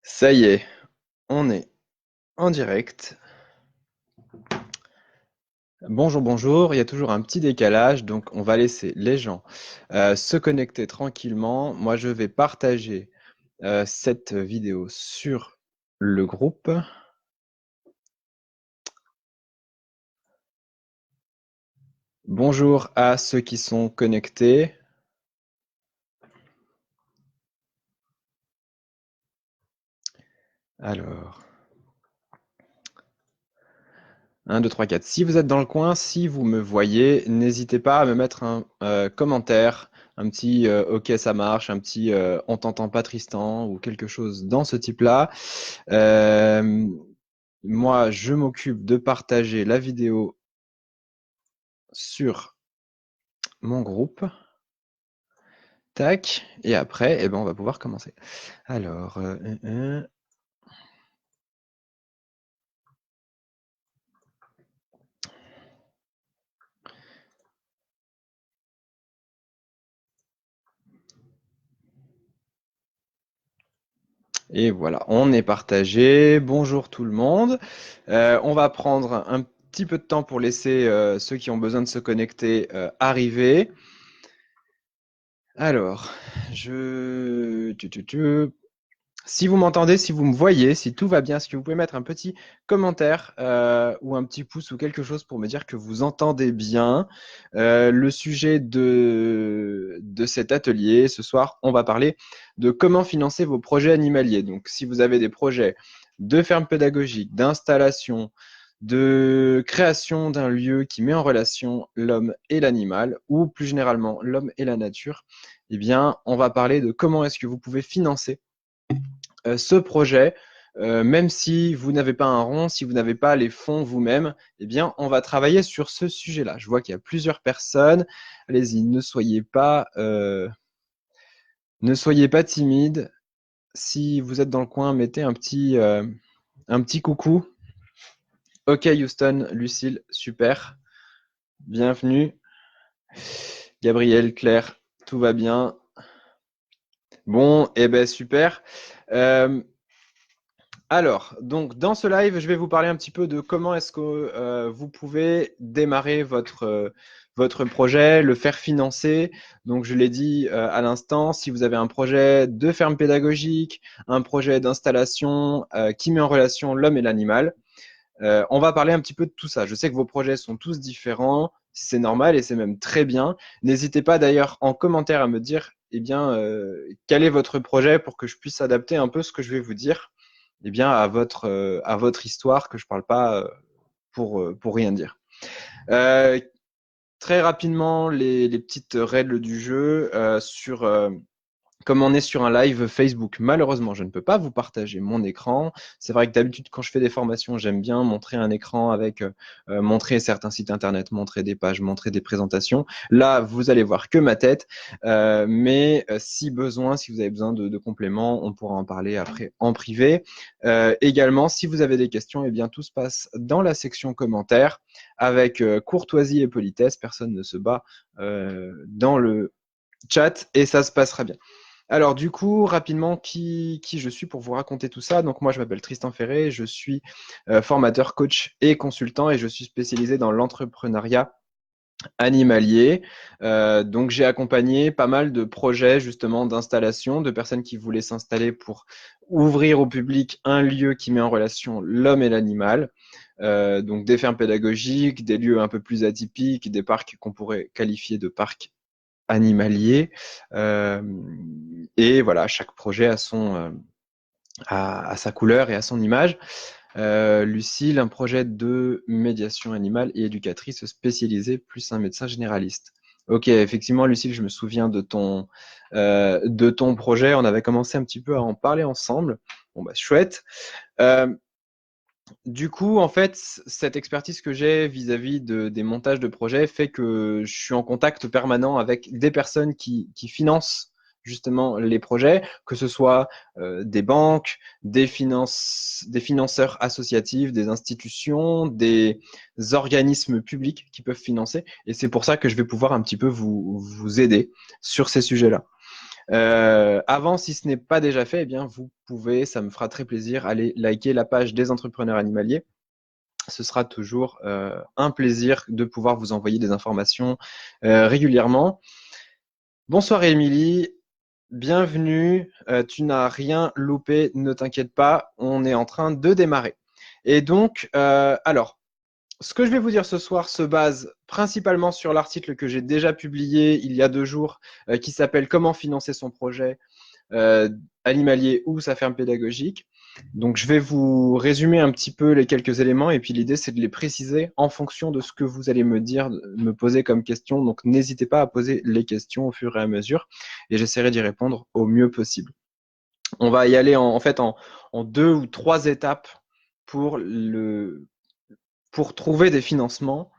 Ça y est, on est en direct. Bonjour, bonjour. Il y a toujours un petit décalage, donc on va laisser les gens se connecter tranquillement. Moi, je vais partager cette vidéo sur le groupe. Bonjour à ceux qui sont connectés. Alors, 1, 2, 3, 4. Si vous êtes dans le coin, si vous me voyez, n'hésitez pas à me mettre un commentaire, un petit OK, ça marche, un petit on t'entend pas Tristan ou quelque chose dans ce type-là. Euh, Moi, je m'occupe de partager la vidéo sur mon groupe. Tac. Et après, eh ben, on va pouvoir commencer. Alors, et voilà, on est partagé. Bonjour tout le monde. On va prendre un petit peu de temps pour laisser ceux qui ont besoin de se connecter arriver. Alors, si vous m'entendez, si vous me voyez, si tout va bien, est-ce que vous pouvez mettre un petit commentaire ou un petit pouce ou quelque chose pour me dire que vous entendez bien le sujet de cet atelier. Ce soir, on va parler de comment financer vos projets animaliers. Donc, si vous avez des projets de ferme pédagogique, d'installation, de création d'un lieu qui met en relation l'homme et l'animal, ou plus généralement l'homme et la nature, eh bien, on va parler de comment est-ce que vous pouvez financer ce projet, même si vous n'avez pas un rond, si vous n'avez pas les fonds vous-même, eh bien, on va travailler sur ce sujet-là. Je vois qu'il y a plusieurs personnes. Allez-y, ne soyez pas timide. Si vous êtes dans le coin, mettez un petit coucou. Ok, Houston, Lucille, super. Bienvenue. Gabriel, Claire, tout va bien. Bon, eh ben super. Euh, Alors, donc dans ce live, je vais vous parler un petit peu de comment est-ce que vous pouvez démarrer votre projet, le faire financer. Donc, je l'ai dit à l'instant, si vous avez un projet de ferme pédagogique, un projet d'installation qui met en relation l'homme et l'animal, on va parler un petit peu de tout ça. Je sais que vos projets sont tous différents, c'est normal et c'est même très bien. N'hésitez pas d'ailleurs en commentaire à me dire, eh bien, quel est votre projet pour que je puisse adapter un peu ce que je vais vous dire, eh bien, à votre histoire, que je ne parle pas pour rien dire. Euh, Très rapidement, les petites règles du jeu sur comme on est sur un live Facebook, malheureusement, je ne peux pas vous partager mon écran. C'est vrai que d'habitude, quand je fais des formations, j'aime bien montrer un écran avec montrer certains sites internet, montrer des pages, montrer des présentations. Là, vous allez voir que ma tête, mais si besoin, si vous avez besoin de compléments, on pourra en parler après en privé. Également, si vous avez des questions, eh bien tout se passe dans la section commentaires avec courtoisie et politesse. Personne ne se bat dans le chat et ça se passera bien. Alors du coup, rapidement, qui je suis pour vous raconter tout ça. Donc moi, je m'appelle Tristan Ferré, je suis formateur, coach et consultant et je suis spécialisé dans l'entrepreneuriat animalier. Donc j'ai accompagné pas mal de projets justement d'installation, de personnes qui voulaient s'installer pour ouvrir au public un lieu qui met en relation l'homme et l'animal. Donc des fermes pédagogiques, des lieux un peu plus atypiques, des parcs qu'on pourrait qualifier de parcs animalier. Euh, et voilà, chaque projet a a sa couleur et a son image. Lucille, un projet de médiation animale et éducatrice spécialisée, plus un médecin généraliste. Ok, effectivement, Lucille, je me souviens de ton projet. On avait commencé un petit peu à en parler ensemble. Bon, bah, chouette. Euh, du coup, en fait, cette expertise que j'ai vis-à-vis des montages de projets fait que je suis en contact permanent avec des personnes qui financent justement les projets, que ce soit des banques, des financeurs associatifs, des institutions, des organismes publics qui peuvent financer. Et c'est pour ça que je vais pouvoir un petit peu vous aider sur ces sujets-là. Avant, si ce n'est pas déjà fait, eh bien, vous pouvez, ça me fera très plaisir, aller liker la page des entrepreneurs animaliers. Ce sera toujours un plaisir de pouvoir vous envoyer des informations régulièrement. Bonsoir Émilie, bienvenue. Tu n'as rien loupé, ne t'inquiète pas, on est en train de démarrer. Et donc, alors, ce que je vais vous dire ce soir se base principalement sur l'article que j'ai déjà publié il y a 2 jours, qui s'appelle Comment financer son projet animalier ou sa ferme pédagogique. Donc, je vais vous résumer un petit peu les quelques éléments et puis l'idée, c'est de les préciser en fonction de ce que vous allez me dire, me poser comme question. Donc, n'hésitez pas à poser les questions au fur et à mesure et j'essaierai d'y répondre au mieux possible. On va y aller en fait en 2 ou 3 étapes pour trouver des financements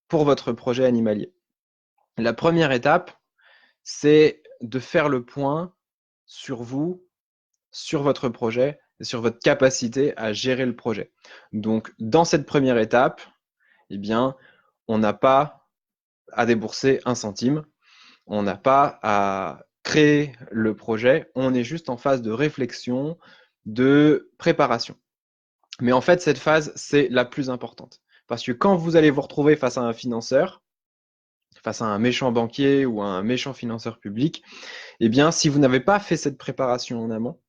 pour votre projet animalier. La première étape, c'est de faire le point sur vous, sur votre projet et sur votre capacité à gérer le projet. Donc, dans cette première étape, eh bien, on n'a pas à débourser un centime, on n'a pas à créer le projet, on est juste en phase de réflexion, de préparation. Mais en fait, cette phase, c'est la plus importante. Parce que quand vous allez vous retrouver face à un financeur, face à un méchant banquier ou à un méchant financeur public, eh bien, si vous n'avez pas fait cette préparation en amont,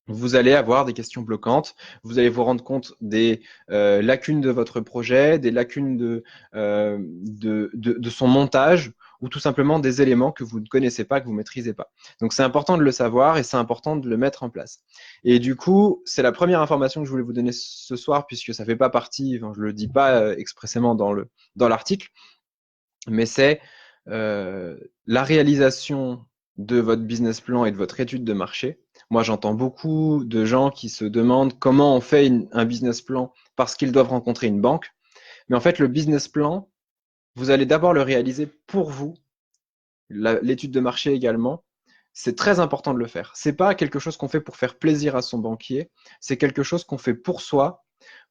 vous allez avoir des questions bloquantes, vous allez vous rendre compte des lacunes de votre projet, des lacunes de son montage, ou tout simplement des éléments que vous ne connaissez pas, que vous ne maîtrisez pas. Donc c'est important de le savoir et c'est important de le mettre en place. Et du coup, c'est la première information que je voulais vous donner ce soir, puisque ça ne fait pas partie, enfin, je ne le dis pas expressément dans l'article, mais c'est la réalisation de votre business plan et de votre étude de marché. Moi, j'entends beaucoup de gens qui se demandent comment on fait un business plan parce qu'ils doivent rencontrer une banque. Mais en fait, le business plan, vous allez d'abord le réaliser pour vous, l'étude de marché également. C'est très important de le faire. C'est pas quelque chose qu'on fait pour faire plaisir à son banquier, c'est quelque chose qu'on fait pour soi,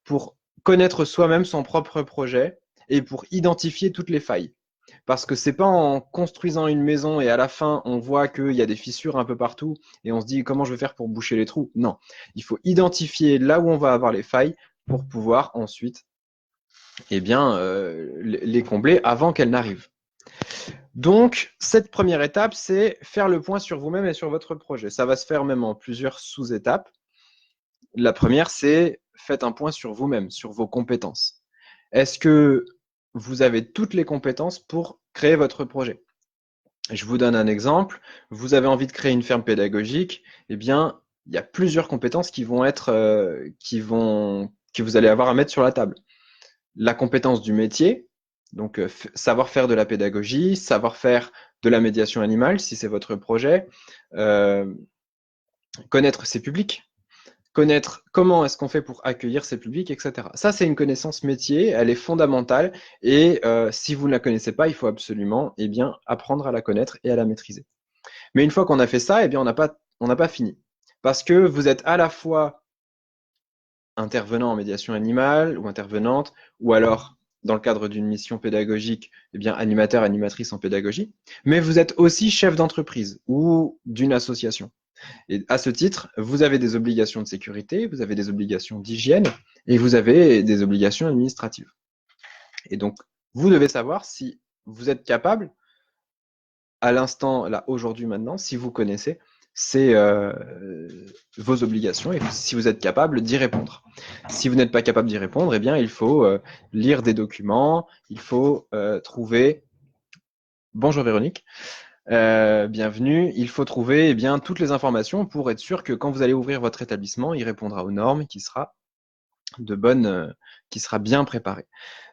pour connaître soi-même son propre projet et pour identifier toutes les failles. Parce que c'est pas en construisant une maison et à la fin on voit qu'il y a des fissures un peu partout et on se dit comment je vais faire pour boucher les trous. Non, il faut identifier là où on va avoir les failles pour pouvoir ensuite eh bien, les combler avant qu'elles n'arrivent. Donc, cette première étape, c'est faire le point sur vous-même et sur votre projet. Ça va se faire même en plusieurs sous-étapes. La première, c'est faites un point sur vous-même, sur vos compétences. Est-ce que vous avez toutes les compétences pour créer votre projet? Je vous donne un exemple. Vous avez envie de créer une ferme pédagogique, eh bien, il y a plusieurs compétences qui vont être, que vous allez avoir à mettre sur la table. La compétence du métier, donc savoir faire de la pédagogie, savoir faire de la médiation animale, si c'est votre projet, connaître ses publics, connaître comment est-ce qu'on fait pour accueillir ces publics, etc. Ça, c'est une connaissance métier, elle est fondamentale et si vous ne la connaissez pas, il faut absolument eh bien, apprendre à la connaître et à la maîtriser. Mais une fois qu'on a fait ça, eh bien, on n'a pas fini. Parce que vous êtes à la fois intervenant en médiation animale ou intervenante, ou alors dans le cadre d'une mission pédagogique, eh bien, animateur, animatrice en pédagogie, mais vous êtes aussi chef d'entreprise ou d'une association. Et à ce titre, vous avez des obligations de sécurité, vous avez des obligations d'hygiène et vous avez des obligations administratives. Et donc, vous devez savoir si vous êtes capable, à l'instant, là, aujourd'hui, maintenant, si vous connaissez vos obligations et si vous êtes capable d'y répondre. Si vous n'êtes pas capable d'y répondre, eh bien, il faut lire des documents, il faut trouver. Bonjour Véronique. Bienvenue. Il faut trouver eh bien, toutes les informations pour être sûr que quand vous allez ouvrir votre établissement, il répondra aux normes, qui sera qui sera bien préparé.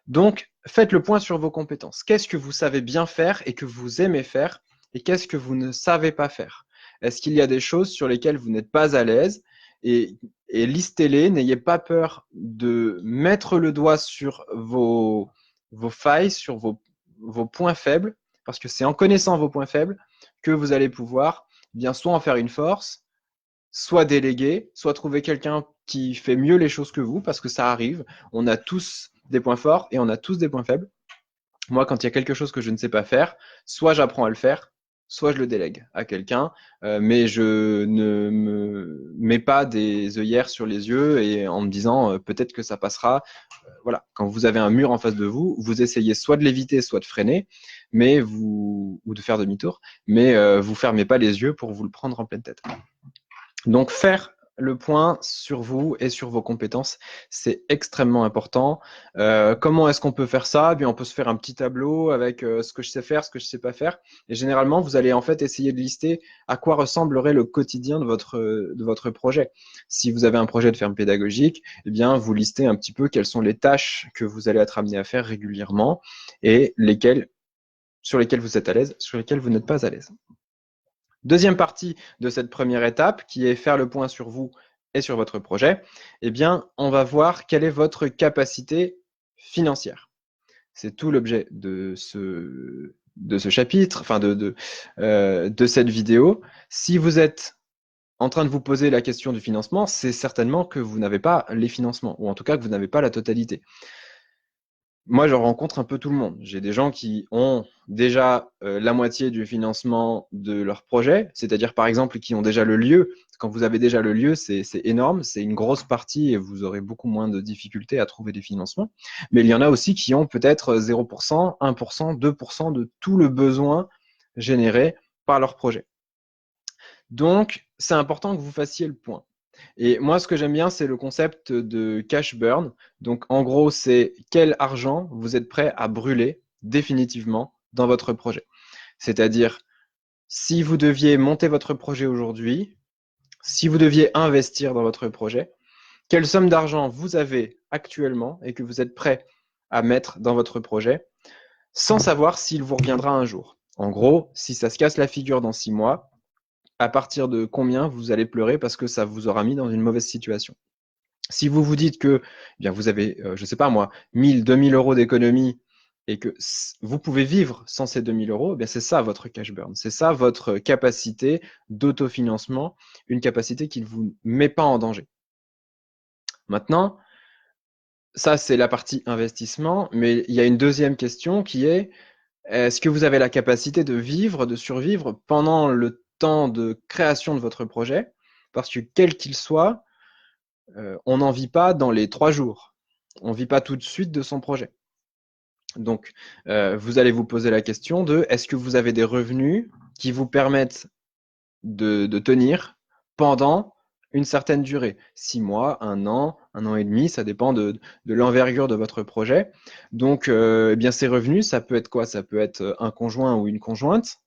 Donc, faites le point sur vos compétences. Qu'est-ce que vous savez bien faire et que vous aimez faire et qu'est-ce que vous ne savez pas faire? Est-ce qu'il y a des choses sur lesquelles vous n'êtes pas à l'aise et listez-les, n'ayez pas peur de mettre le doigt sur vos failles, sur vos points faibles, parce que c'est en connaissant vos points faibles que vous allez pouvoir bien soit en faire une force, soit déléguer, soit trouver quelqu'un qui fait mieux les choses que vous, parce que ça arrive. On a tous des points forts et on a tous des points faibles. Moi, quand il y a quelque chose que je ne sais pas faire, soit j'apprends à le faire, soit je le délègue à quelqu'un, mais je ne me mets pas des œillères sur les yeux et en me disant peut-être que ça passera. Voilà, quand vous avez un mur en face de vous, vous essayez soit de l'éviter, soit de freiner, ou de faire demi-tour, mais vous fermez pas les yeux pour vous le prendre en pleine tête. Donc faire le point sur vous et sur vos compétences, c'est extrêmement important. Comment est-ce qu'on peut faire ça? Eh bien, on peut se faire un petit tableau avec ce que je sais faire, ce que je sais pas faire. Et généralement, vous allez en fait essayer de lister à quoi ressemblerait le quotidien de votre projet. Si vous avez un projet de ferme pédagogique, eh bien, vous listez un petit peu quelles sont les tâches que vous allez être amené à faire régulièrement et sur lesquelles vous êtes à l'aise, sur lesquelles vous n'êtes pas à l'aise. Deuxième partie de cette première étape, qui est faire le point sur vous et sur votre projet, eh bien, on va voir quelle est votre capacité financière. C'est tout l'objet de ce chapitre, enfin de cette vidéo. Si vous êtes en train de vous poser la question du financement, c'est certainement que vous n'avez pas les financements, ou en tout cas que vous n'avez pas la totalité. Moi, je rencontre un peu tout le monde. J'ai des gens qui ont déjà la moitié du financement de leur projet, c'est-à-dire par exemple qui ont déjà le lieu. Quand vous avez déjà le lieu, c'est énorme, c'est une grosse partie et vous aurez beaucoup moins de difficultés à trouver des financements. Mais il y en a aussi qui ont peut-être 0%, 1%, 2% de tout le besoin généré par leur projet. Donc, c'est important que vous fassiez le point. Et moi, ce que j'aime bien, c'est le concept de cash burn. Donc, en gros, c'est quel argent vous êtes prêt à brûler définitivement dans votre projet. C'est-à-dire, si vous deviez monter votre projet aujourd'hui, si vous deviez investir dans votre projet, quelle somme d'argent vous avez actuellement et que vous êtes prêt à mettre dans votre projet sans savoir s'il vous reviendra un jour. En gros, si ça se casse la figure dans 6 mois, à partir de combien vous allez pleurer parce que ça vous aura mis dans une mauvaise situation. Si vous vous dites que eh bien, vous avez, je ne sais pas moi, 1000, 2000 euros d'économie et que vous pouvez vivre sans ces 2000 euros, eh bien c'est ça votre cash burn. C'est ça votre capacité d'autofinancement, une capacité qui ne vous met pas en danger. Maintenant, ça c'est la partie investissement, mais il y a une deuxième question qui est est-ce que vous avez la capacité de vivre, de survivre pendant le temps de création de votre projet? Parce que quel qu'il soit, on n'en vit pas dans les 3 jours. On ne vit pas tout de suite de son projet. Donc, vous allez vous poser la question de est-ce que vous avez des revenus qui vous permettent de tenir pendant une certaine durée, 6 mois, un an et demi, ça dépend de l'envergure de votre projet. Donc, eh bien, ces revenus, ça peut être quoi? Ça peut être un conjoint ou une conjointe.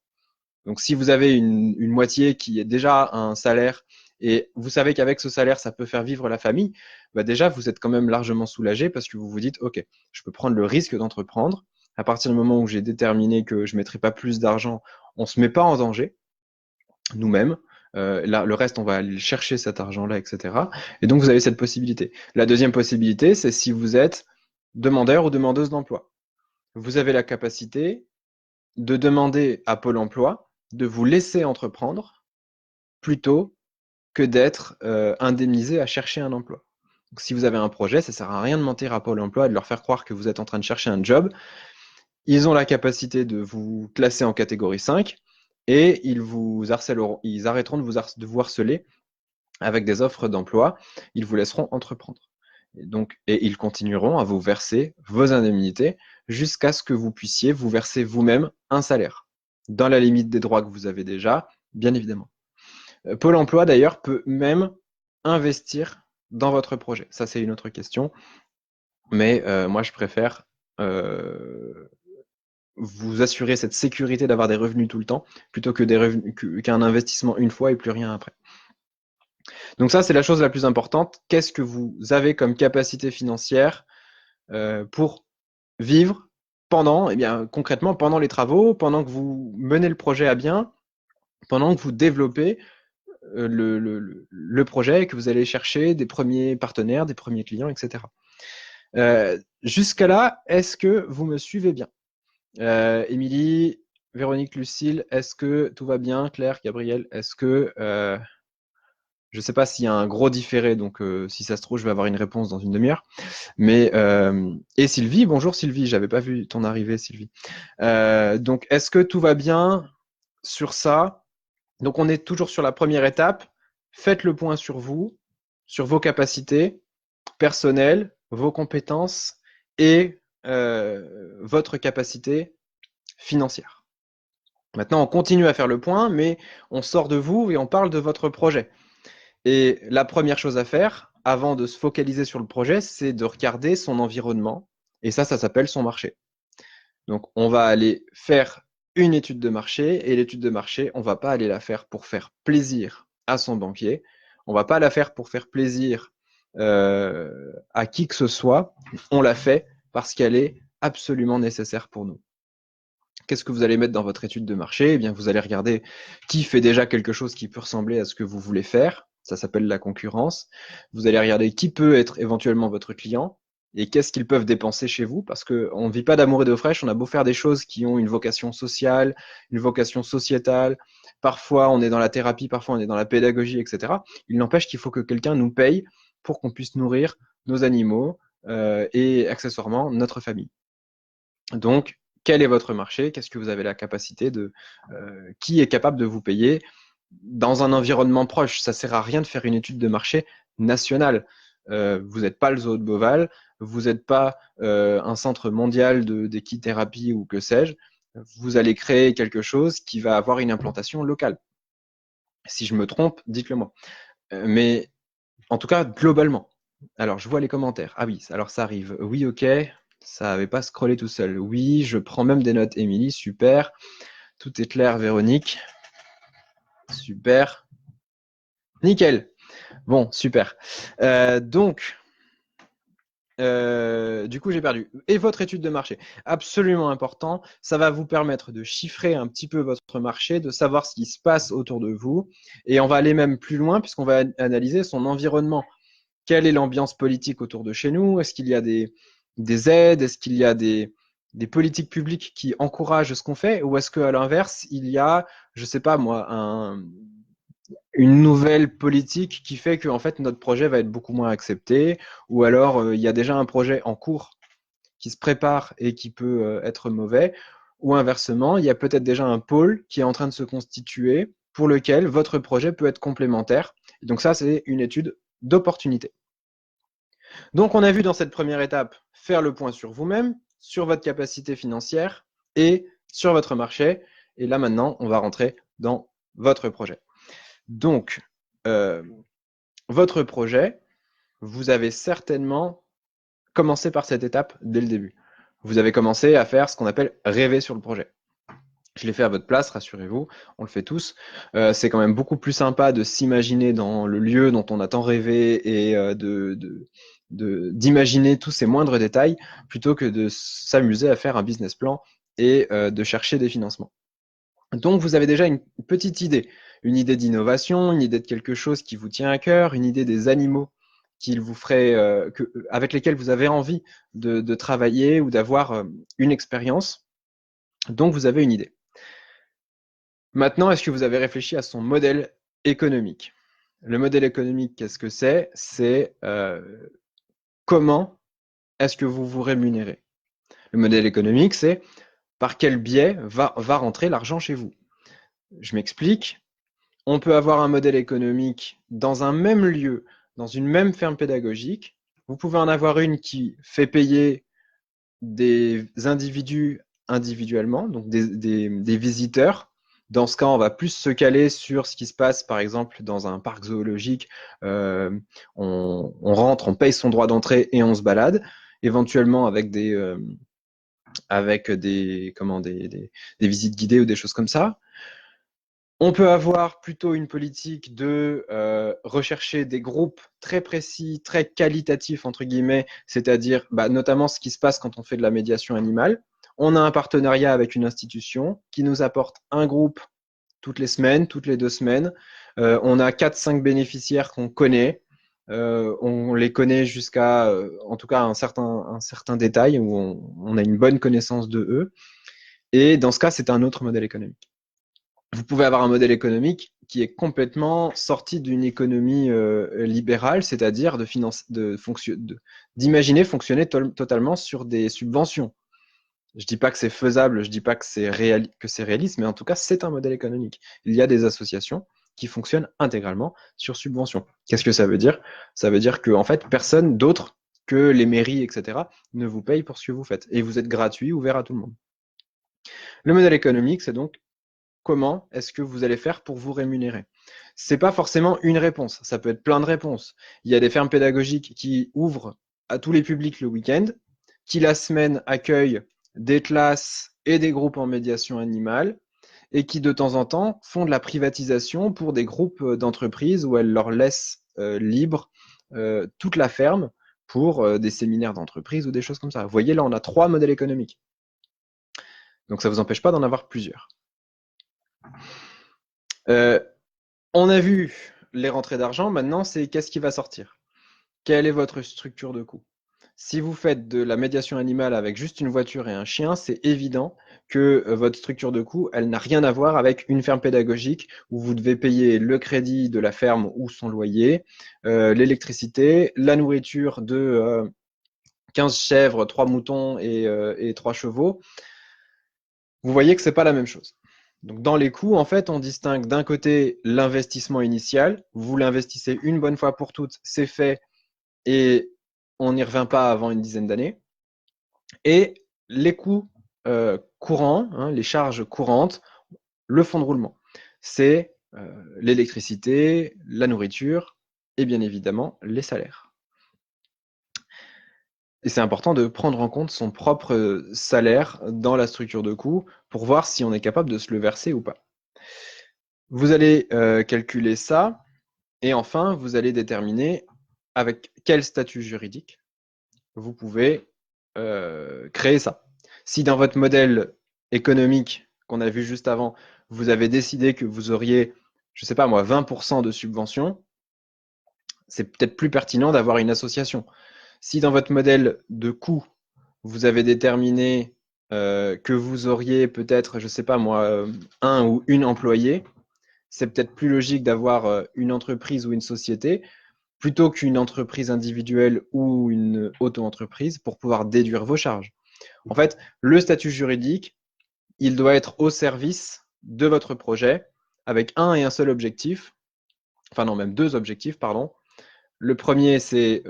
Donc, si vous avez une moitié qui est déjà un salaire et vous savez qu'avec ce salaire, ça peut faire vivre la famille, bah déjà, vous êtes quand même largement soulagé parce que vous vous dites, OK, je peux prendre le risque d'entreprendre. À partir du moment où j'ai déterminé que je ne mettrai pas plus d'argent, on ne se met pas en danger nous-mêmes. Là, le reste, on va aller chercher cet argent-là, etc. Et donc, vous avez cette possibilité. La deuxième possibilité, c'est si vous êtes demandeur ou demandeuse d'emploi. Vous avez la capacité de demander à Pôle emploi de vous laisser entreprendre plutôt que d'être indemnisé à chercher un emploi. Donc, si vous avez un projet, ça ne sert à rien de mentir à Pôle emploi et de leur faire croire que vous êtes en train de chercher un job. Ils ont la capacité de vous classer en catégorie 5 et ils arrêteront de vous harceler avec des offres d'emploi. Ils vous laisseront entreprendre. Et ils continueront à vous verser vos indemnités jusqu'à ce que vous puissiez vous verser vous-même un salaire, dans la limite des droits que vous avez déjà, bien évidemment. Pôle emploi, d'ailleurs, peut même investir dans votre projet. Ça, c'est une autre question. Mais moi, je préfère vous assurer cette sécurité d'avoir des revenus tout le temps, plutôt que qu'un investissement une fois et plus rien après. Donc ça, c'est la chose la plus importante. Qu'est-ce que vous avez comme capacité financière pour vivre pendant, eh bien, concrètement, pendant les travaux, pendant que vous menez le projet à bien, pendant que vous développez le projet, que vous allez chercher des premiers partenaires, des premiers clients, etc. Jusqu'à là, est-ce que vous me suivez bien? Émilie, Véronique, Lucille, est-ce que tout va bien? Claire, Gabriel, est-ce que je ne sais pas s'il y a un gros différé, donc si ça se trouve, je vais avoir une réponse dans une demi-heure. Mais et Sylvie, bonjour Sylvie, j'avais pas vu ton arrivée, Sylvie. Donc, est-ce que tout va bien sur ça, donc on est toujours sur la première étape. Faites le point sur vous, sur vos capacités personnelles, vos compétences et votre capacité financière. Maintenant, on continue à faire le point, mais on sort de vous et on parle de votre projet. Et la première chose à faire, avant de se focaliser sur le projet, c'est de regarder son environnement. Et ça s'appelle son marché. Donc, on va aller faire une étude de marché. Et l'étude de marché, on ne va pas aller la faire pour faire plaisir à son banquier. On ne va pas la faire pour faire plaisir à qui que ce soit. On la fait parce qu'elle est absolument nécessaire pour nous. Qu'est-ce que vous allez mettre dans votre étude de marché? Eh bien, vous allez regarder qui fait déjà quelque chose qui peut ressembler à ce que vous voulez faire. Ça s'appelle la concurrence. Vous allez regarder qui peut être éventuellement votre client et qu'est-ce qu'ils peuvent dépenser chez vous, parce qu'on ne vit pas d'amour et d'eau fraîche. On a beau faire des choses qui ont une vocation sociale, une vocation sociétale. Parfois, on est dans la thérapie, parfois on est dans la pédagogie, etc. Il n'empêche qu'il faut que quelqu'un nous paye pour qu'on puisse nourrir nos animaux et accessoirement notre famille. Donc, quel est votre marché? Qu'est-ce que vous avez la capacité de... qui est capable de vous payer dans un environnement proche? Ça ne sert à rien de faire une étude de marché nationale. Vous n'êtes pas le zoo de Beauval, vous n'êtes pas un centre mondial d'équithérapie ou que sais-je. Vous allez créer quelque chose qui va avoir une implantation locale. Si je me trompe, dites-le moi. Mais en tout cas, globalement. Alors, je vois les commentaires. Ah oui, alors ça arrive. Oui, ok. Ça n'avait pas scrollé tout seul. Oui, je prends même des notes, Émilie. Super. Tout est clair, Véronique. Super. Nickel. Bon, super. Donc, du coup, j'ai perdu. Et votre étude de marché, absolument important. Ça va vous permettre de chiffrer un petit peu votre marché, de savoir ce qui se passe autour de vous. Et on va aller même plus loin puisqu'on va analyser son environnement. Quelle est l'ambiance politique autour de chez nous? Est-ce qu'il y a des aides? Est-ce qu'il y a des politiques publiques qui encouragent ce qu'on fait? Ou est-ce qu'à l'inverse, il y a, je ne sais pas moi, une nouvelle politique qui fait que en fait, notre projet va être beaucoup moins accepté? Ou alors, il y a déjà un projet en cours qui se prépare et qui peut être mauvais? Ou inversement, il y a peut-être déjà un pôle qui est en train de se constituer pour lequel votre projet peut être complémentaire. Et donc ça, c'est une étude d'opportunité. Donc, on a vu dans cette première étape faire le point sur vous-même, sur votre capacité financière et sur votre marché. Et là, maintenant, on va rentrer dans votre projet. Donc, votre projet, vous avez certainement commencé par cette étape dès le début. Vous avez commencé à faire ce qu'on appelle rêver sur le projet. Je l'ai fait à votre place, rassurez-vous, on le fait tous. C'est quand même beaucoup plus sympa de s'imaginer dans le lieu dont on a tant rêvé et d'imaginer tous ces moindres détails plutôt que de s'amuser à faire un business plan et de chercher des financements. Donc vous avez déjà une petite idée, une idée d'innovation, une idée de quelque chose qui vous tient à cœur, une idée des animaux qu'il vous ferait, avec lesquels vous avez envie de travailler ou d'avoir une expérience. Donc vous avez une idée. Maintenant, est-ce que vous avez réfléchi à son modèle économique? Le modèle économique, qu'est-ce que c'est? C'est comment est-ce que vous vous rémunérez? Le modèle économique, c'est par quel biais va rentrer l'argent chez vous. Je m'explique. On peut avoir un modèle économique dans un même lieu, dans une même ferme pédagogique. Vous pouvez en avoir une qui fait payer des individus individuellement, donc des visiteurs. Dans ce cas, on va plus se caler sur ce qui se passe, par exemple, dans un parc zoologique. On rentre, on paye son droit d'entrée et on se balade, éventuellement avec des visites guidées ou des choses comme ça. On peut avoir plutôt une politique de rechercher des groupes très précis, très qualitatifs, entre guillemets, c'est-à-dire notamment ce qui se passe quand on fait de la médiation animale. On a un partenariat avec une institution qui nous apporte un groupe toutes les semaines, toutes les 2 semaines. On a 4-5 bénéficiaires qu'on connaît. On les connaît jusqu'à, en tout cas, un certain détail où on a une bonne connaissance de eux. Et dans ce cas, c'est un autre modèle économique. Vous pouvez avoir un modèle économique qui est complètement sorti d'une économie libérale, c'est-à-dire d'imaginer fonctionner totalement sur des subventions. Je dis pas que c'est faisable, je dis pas que c'est réaliste, mais en tout cas, c'est un modèle économique. Il y a des associations qui fonctionnent intégralement sur subvention. Qu'est-ce que ça veut dire? Ça veut dire que, en fait, personne d'autre que les mairies, etc., ne vous paye pour ce que vous faites. Et vous êtes gratuit, ouvert à tout le monde. Le modèle économique, c'est donc comment est-ce que vous allez faire pour vous rémunérer? C'est pas forcément une réponse, ça peut être plein de réponses. Il y a des fermes pédagogiques qui ouvrent à tous les publics le week-end, qui la semaine accueillent des classes et des groupes en médiation animale, et qui de temps en temps font de la privatisation pour des groupes d'entreprises où elles leur laissent libre toute la ferme pour des séminaires d'entreprise ou des choses comme ça. Vous voyez, là, on a 3 modèles économiques. Donc ça ne vous empêche pas d'en avoir plusieurs. On a vu les rentrées d'argent, maintenant c'est qu'est-ce qui va sortir? Quelle est votre structure de coût? Si vous faites de la médiation animale avec juste une voiture et un chien, c'est évident que votre structure de coût, elle n'a rien à voir avec une ferme pédagogique où vous devez payer le crédit de la ferme ou son loyer, l'électricité, la nourriture de 15 chèvres, 3 moutons et 3 chevaux. Vous voyez que c'est pas la même chose. Donc dans les coûts, en fait, on distingue d'un côté l'investissement initial. Vous l'investissez une bonne fois pour toutes, c'est fait et on n'y revient pas avant une dizaine d'années. Et les coûts courants, hein, les charges courantes, le fonds de roulement. C'est l'électricité, la nourriture et bien évidemment les salaires. Et c'est important de prendre en compte son propre salaire dans la structure de coût pour voir si on est capable de se le verser ou pas. Vous allez calculer ça et enfin, vous allez déterminer avec quel statut juridique vous pouvez créer ça. Si dans votre modèle économique qu'on a vu juste avant, vous avez décidé que vous auriez, je ne sais pas moi, 20% de subvention, c'est peut-être plus pertinent d'avoir une association. Si dans votre modèle de coût, vous avez déterminé que vous auriez peut-être, je ne sais pas moi, un ou une employée, c'est peut-être plus logique d'avoir une entreprise ou une société plutôt qu'une entreprise individuelle ou une auto-entreprise pour pouvoir déduire vos charges. En fait, le statut juridique, il doit être au service de votre projet avec un et un seul objectif, enfin non, même 2 objectifs, pardon. Le premier, c'est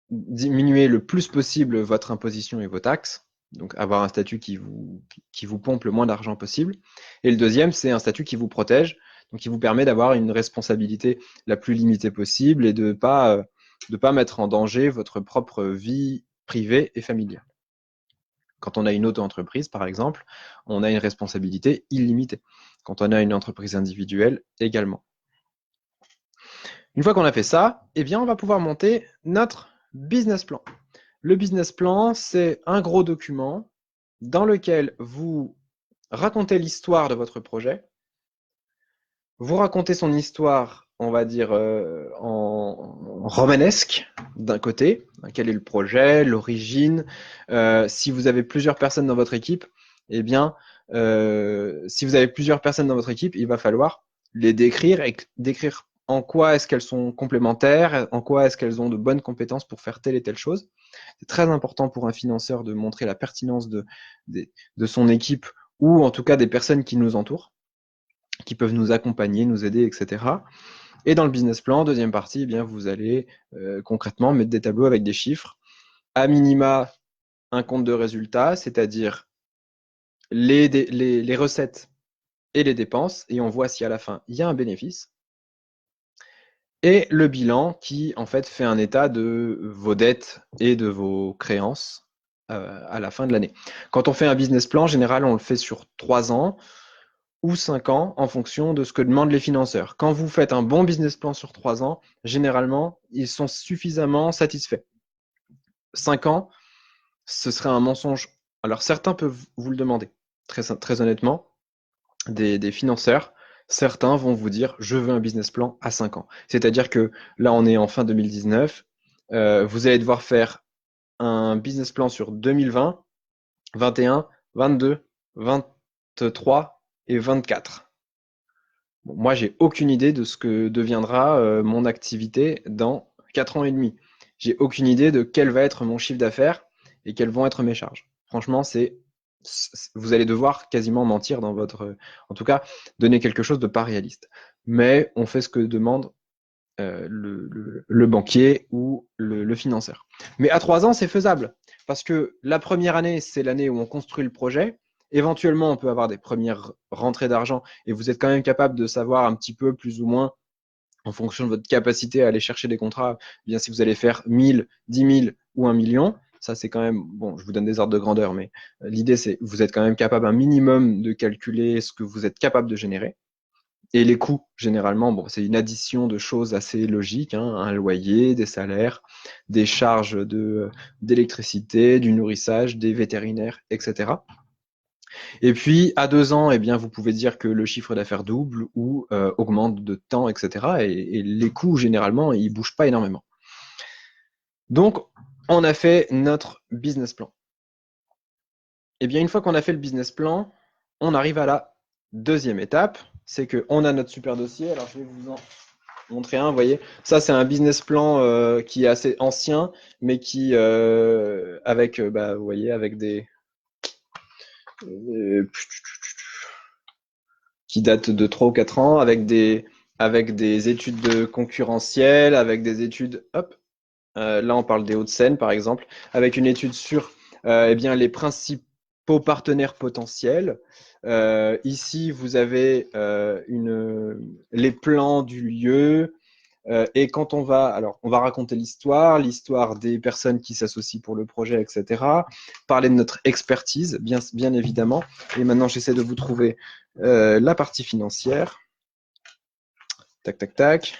diminuer le plus possible votre imposition et vos taxes, donc avoir un statut qui vous pompe le moins d'argent possible. Et le deuxième, c'est un statut qui vous protège, donc qui vous permet d'avoir une responsabilité la plus limitée possible et de ne pas mettre en danger votre propre vie privée et familiale. Quand on a une auto-entreprise, par exemple, on a une responsabilité illimitée. Quand on a une entreprise individuelle, également. Une fois qu'on a fait ça, eh bien, on va pouvoir monter notre business plan. Le business plan, c'est un gros document dans lequel vous racontez l'histoire de votre projet. Vous racontez son histoire, on va dire, en romanesque, d'un côté. Quel est le projet, l'origine. Si vous avez plusieurs personnes dans votre équipe, eh bien, si vous avez plusieurs personnes dans votre équipe, il va falloir les décrire et décrire en quoi est-ce qu'elles sont complémentaires, en quoi est-ce qu'elles ont de bonnes compétences pour faire telle et telle chose. C'est très important pour un financeur de montrer la pertinence de son équipe ou en tout cas des personnes qui nous entourent, qui peuvent nous accompagner, nous aider, etc. Et dans le business plan, deuxième partie, eh bien, vous allez concrètement mettre des tableaux avec des chiffres. À minima, un compte de résultat, c'est-à-dire les recettes et les dépenses, et on voit si à la fin, il y a un bénéfice. Et le bilan qui, en fait, fait un état de vos dettes et de vos créances à la fin de l'année. Quand on fait un business plan, en général, on le fait sur 3 ans ou 5 ans en fonction de ce que demandent les financeurs. Quand vous faites un bon business plan sur 3 ans, généralement, ils sont suffisamment satisfaits. 5 ans, ce serait un mensonge. Alors certains peuvent vous le demander, très honnêtement, des financeurs. Certains vont vous dire je veux un business plan à 5 ans. C'est-à-dire que là, on est en fin 2019. Vous allez devoir faire un business plan sur 2020, 21, 22, 23 et 24. Bon, moi, j'ai aucune idée de ce que deviendra mon activité dans 4 ans et demi. J'ai aucune idée de quel va être mon chiffre d'affaires et quelles vont être mes charges. franchement, vous allez devoir quasiment mentir dans votre, en tout cas, donner quelque chose de pas réaliste. Mais on fait ce que demande le banquier ou le financeur. Mais à 3 ans, c'est faisable. Parce que la première année, c'est l'année où on construit le projet. Éventuellement, on peut avoir des premières rentrées d'argent et vous êtes quand même capable de savoir un petit peu, plus ou moins, en fonction de votre capacité à aller chercher des contrats, bien si vous allez faire 1000, 10 000 ou 1 million. Ça, c'est quand même, bon, je vous donne des ordres de grandeur, mais l'idée, c'est vous êtes quand même capable un minimum de calculer ce que vous êtes capable de générer. Et les coûts, généralement, bon, c'est une addition de choses assez logiques, hein, un loyer, des salaires, des charges d'électricité, du nourrissage, des vétérinaires, etc. Et puis, à 2 ans, eh bien, vous pouvez dire que le chiffre d'affaires double ou augmente de temps, etc. Et les coûts, généralement, ils ne bougent pas énormément. Donc, on a fait notre business plan. Eh bien, une fois qu'on a fait le business plan, on arrive à la deuxième étape, c'est qu'on a notre super dossier. Alors, je vais vous en montrer un, vous voyez. Ça, c'est un business plan qui est assez ancien, mais qui, avec, vous voyez, avec qui date de 3 ou 4 ans, avec des études de concurrentielles, avec des études, hop, là on parle des Hauts-de-Seine par exemple, avec une étude sur eh bien, les principaux partenaires potentiels. Ici, vous avez les plans du lieu. Et quand on va raconter l'histoire des personnes qui s'associent pour le projet, etc. Parler de notre expertise, bien évidemment. Et maintenant, j'essaie de vous trouver la partie financière. Tac, tac, tac.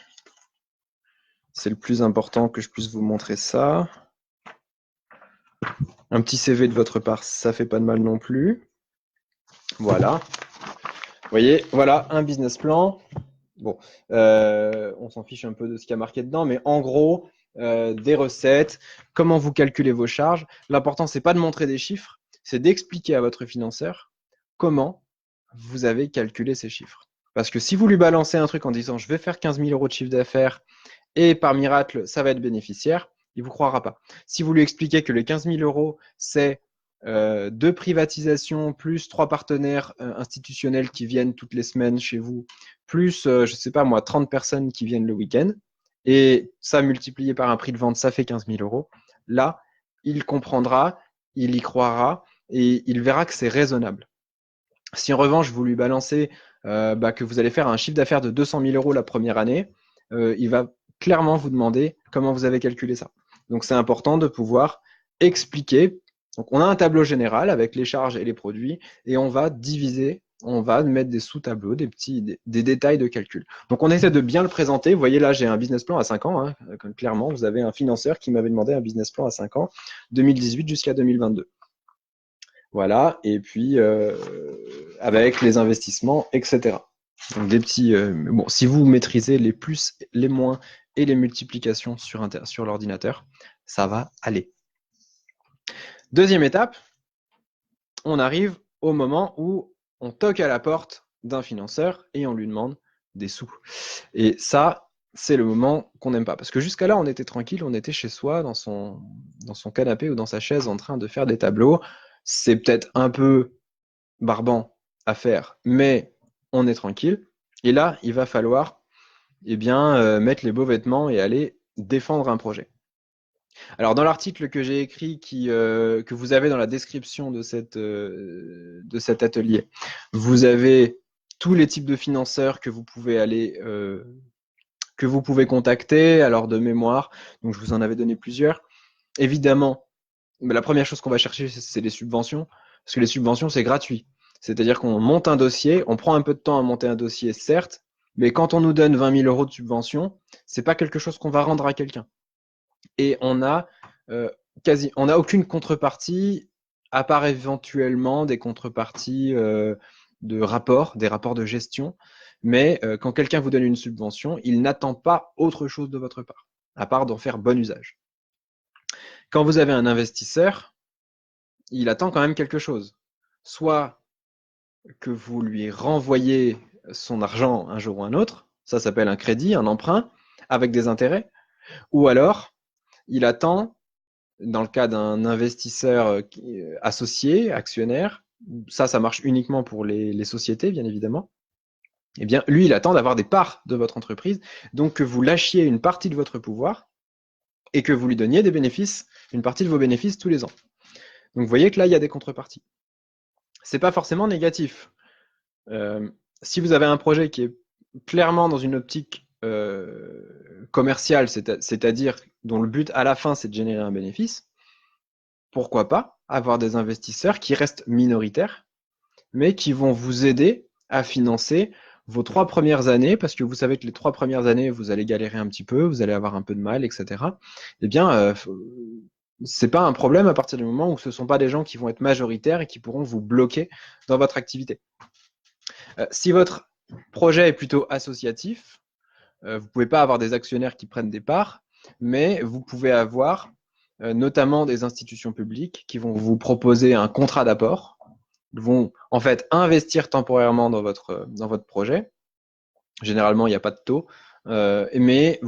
C'est le plus important que je puisse vous montrer ça. Un petit CV de votre part, ça fait pas de mal non plus. Voilà. Vous voyez, voilà un business plan. Bon, on s'en fiche un peu de ce qu'il y a marqué dedans, mais en gros, des recettes, comment vous calculez vos charges. L'important, c'est pas de montrer des chiffres, c'est d'expliquer à votre financeur comment vous avez calculé ces chiffres. Parce que si vous lui balancez un truc en disant je vais faire 15 000 euros de chiffre d'affaires et par miracle, ça va être bénéficiaire, il ne vous croira pas. Si vous lui expliquez que les 15 000 euros, c'est 2 privatisations, plus 3 partenaires institutionnels qui viennent toutes les semaines chez vous, plus, je ne sais pas moi, 30 personnes qui viennent le week-end, et ça multiplié par un prix de vente, ça fait 15 000 euros. Là, il comprendra, il y croira, et il verra que c'est raisonnable. Si en revanche, vous lui balancez que vous allez faire un chiffre d'affaires de 200 000 euros la première année, il va clairement vous demander comment vous avez calculé ça. Donc, c'est important de pouvoir expliquer. Donc, on a un tableau général avec les charges et les produits et on va diviser, on va mettre des sous-tableaux, des détails de calcul. Donc, on essaie de bien le présenter. Vous voyez là, j'ai un business plan à 5 ans. Hein. Clairement, vous avez un financeur qui m'avait demandé un business plan à 5 ans, 2018 jusqu'à 2022. Voilà, et puis avec les investissements, etc. Donc des petits. Bon, si vous maîtrisez les plus, les moins et les multiplications sur l'ordinateur, ça va aller. Deuxième étape, on arrive au moment où on toque à la porte d'un financeur et on lui demande des sous. Et ça, c'est le moment qu'on n'aime pas. Parce que jusqu'à là, on était tranquille, on était chez soi, dans son canapé ou dans sa chaise en train de faire des tableaux. C'est peut-être un peu barbant à faire, mais on est tranquille. Et là, il va falloir mettre les beaux vêtements et aller défendre un projet. Alors, dans l'article que j'ai écrit, que vous avez dans la description de cet atelier, vous avez tous les types de financeurs que vous pouvez contacter, alors de mémoire. Donc, je vous en avais donné plusieurs. Évidemment, la première chose qu'on va chercher, c'est les subventions, parce que les subventions, c'est gratuit. C'est-à-dire qu'on monte un dossier, on prend un peu de temps à monter un dossier, certes, mais quand on nous donne 20 000 euros de subvention, c'est pas quelque chose qu'on va rendre à quelqu'un. Et on a aucune contrepartie, à part éventuellement des contreparties des rapports de gestion. Mais quand quelqu'un vous donne une subvention, il n'attend pas autre chose de votre part, à part d'en faire bon usage. Quand vous avez un investisseur, il attend quand même quelque chose. Soit que vous lui renvoyez son argent un jour ou un autre, ça s'appelle un crédit, un emprunt, avec des intérêts, ou alors il attend dans le cas d'un investisseur associé, actionnaire, ça marche uniquement pour les sociétés, bien évidemment. Eh bien, lui, il attend d'avoir des parts de votre entreprise, donc que vous lâchiez une partie de votre pouvoir et que vous lui donniez des bénéfices, une partie de vos bénéfices tous les ans. Donc, vous voyez que là, il y a des contreparties. C'est pas forcément négatif. Si vous avez un projet qui est clairement dans une optique commerciale, c'est-à-dire dont le but à la fin, c'est de générer un bénéfice, pourquoi pas avoir des investisseurs qui restent minoritaires, mais qui vont vous aider à financer vos 3 premières années, parce que vous savez que les 3 premières années, vous allez galérer un petit peu, vous allez avoir un peu de mal, etc. Eh bien, c'est pas un problème à partir du moment où ce ne sont pas des gens qui vont être majoritaires et qui pourront vous bloquer dans votre activité. Si votre projet est plutôt associatif, vous ne pouvez pas avoir des actionnaires qui prennent des parts, mais vous pouvez avoir notamment des institutions publiques qui vont vous proposer un contrat d'apport, vont en fait investir temporairement dans votre projet. Généralement, il n'y a pas de taux, mais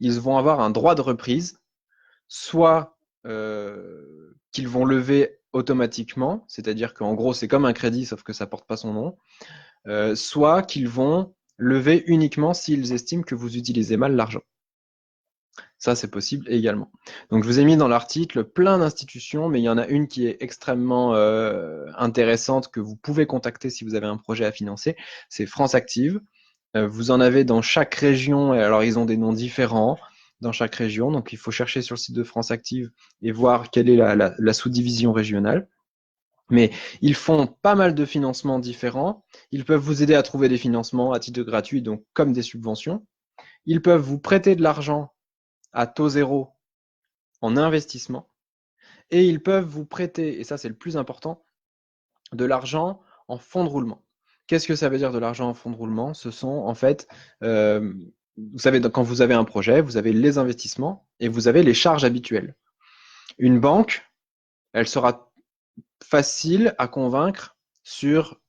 ils vont avoir un droit de reprise, soit qu'ils vont lever automatiquement, c'est-à-dire qu'en gros, c'est comme un crédit, sauf que ça ne porte pas son nom, soit qu'ils vont lever uniquement s'ils estiment que vous utilisez mal l'argent. Ça, c'est possible également. Donc, je vous ai mis dans l'article plein d'institutions, mais il y en a une qui est extrêmement intéressante que vous pouvez contacter si vous avez un projet à financer. C'est France Active. Vous en avez dans chaque région, et alors ils ont des noms différents dans chaque région. Donc, il faut chercher sur le site de France Active et voir quelle est la sous-division régionale. Mais ils font pas mal de financements différents. Ils peuvent vous aider à trouver des financements à titre gratuit, donc comme des subventions. Ils peuvent vous prêter de l'argent à taux zéro en investissement. Et ils peuvent vous prêter, et ça c'est le plus important, de l'argent en fonds de roulement. Qu'est-ce que ça veut dire de l'argent en fonds de roulement? Ce sont en fait, vous savez, quand vous avez un projet, vous avez les investissements et vous avez les charges habituelles. Une banque, elle sera facile à convaincre sur